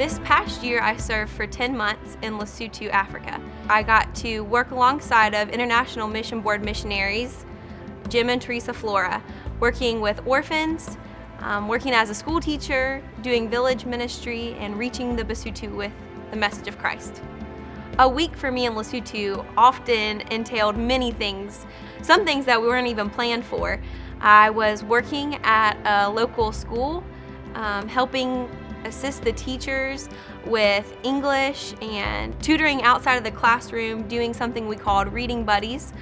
This past year, I served for 10 months in Lesotho, Africa. I got to work alongside of International Mission Board missionaries, Jim and Teresa Flora, working with orphans, working as a school teacher, doing village ministry, and reaching the Basotho with the message of Christ. A week for me in Lesotho often entailed many things, some things that we weren't even planned for. I was working at a local school, helping assist the teachers with English and tutoring outside of the classroom, doing something we called Reading Buddies,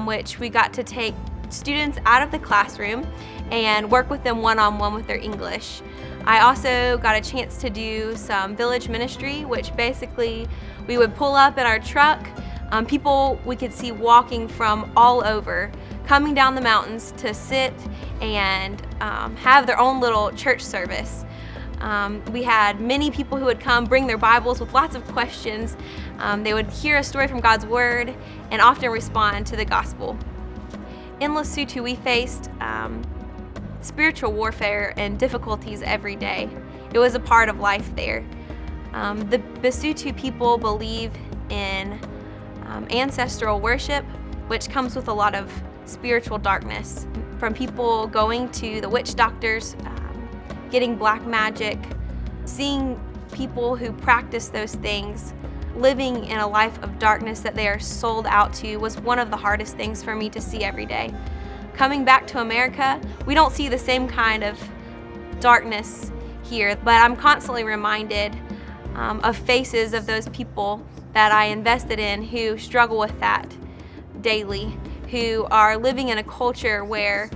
which we got to take students out of the classroom and work with them one-on-one with their English. I also got a chance to do some village ministry, which basically we would pull up in our truck, people we could see walking from all over, coming down the mountains to sit and have their own little church service. We had many people who would come bring their Bibles with lots of questions. They would hear a story from God's Word and often respond to the gospel. In Lesotho, we faced spiritual warfare and difficulties every day. It was a part of life there. The Basotho people believe in ancestral worship, which comes with a lot of spiritual darkness. From people going to the witch doctors, getting black magic, seeing people who practice those things, living in a life of darkness that they are sold out to was one of the hardest things for me to see every day. Coming back to America, we don't see the same kind of darkness here, but I'm constantly reminded of faces of those people that I invested in who struggle with that daily, who are living in a culture where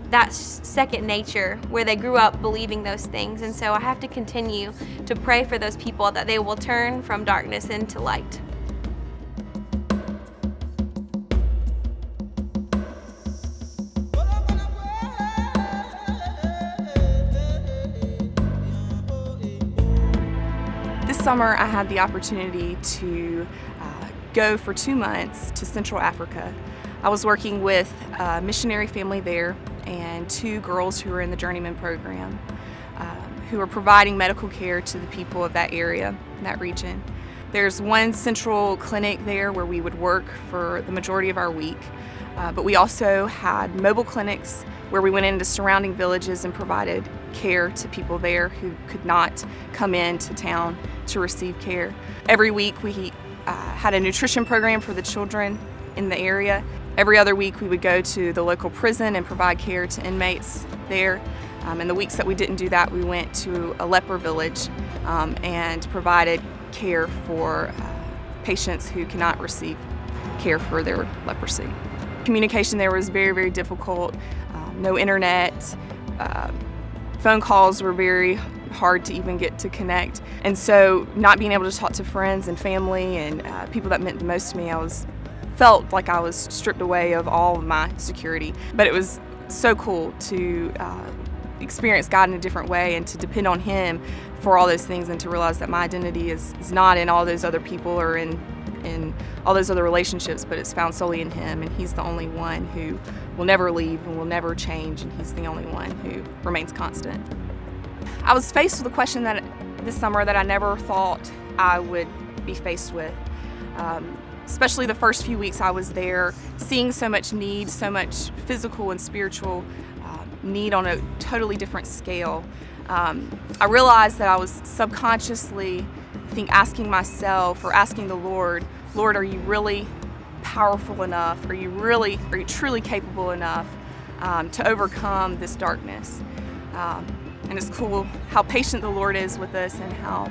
that's second nature, where they grew up believing those things. And so I have to continue to pray for those people that they will turn from darkness into light. This summer I had the opportunity to go for 2 months to Central Africa. I was working with a missionary family there and 2 girls who were in the Journeyman program who are providing medical care to the people of that area, that region. There's one central clinic there where we would work for the majority of our week, but we also had mobile clinics where we went into surrounding villages and provided care to people there who could not come into town to receive care. Every week we had a nutrition program for the children in the area. Every other week we would go to the local prison and provide care to inmates there. And the weeks that we didn't do that, we went to a leper village and provided care for patients who cannot receive care for their leprosy. Communication there was very, very difficult. No internet. Phone calls were very hard to even get to connect. And so not being able to talk to friends and family and people that meant the most to me, felt like I was stripped away of all of my security. But it was so cool to experience God in a different way and to depend on Him for all those things and to realize that my identity is not in all those other people or in all those other relationships, but it's found solely in Him, and He's the only one who will never leave and will never change, and He's the only one who remains constant. I was faced with a question this summer that I never thought I would be faced with. Especially the first few weeks I was there, seeing so much need, so much physical and spiritual need on a totally different scale. I realized that I was subconsciously, asking myself or asking the Lord, are you really powerful enough? Are you truly capable enough to overcome this darkness? And it's cool how patient the Lord is with us and how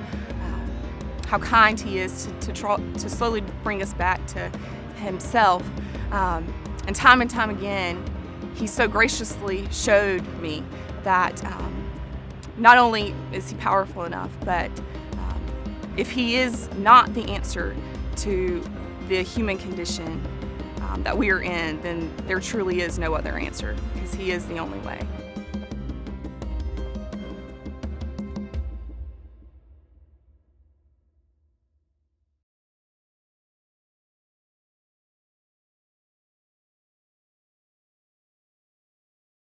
kind He is to slowly bring us back to Himself. And time again, He so graciously showed me that not only is He powerful enough, but if He is not the answer to the human condition that we are in, then there truly is no other answer, because He is the only way.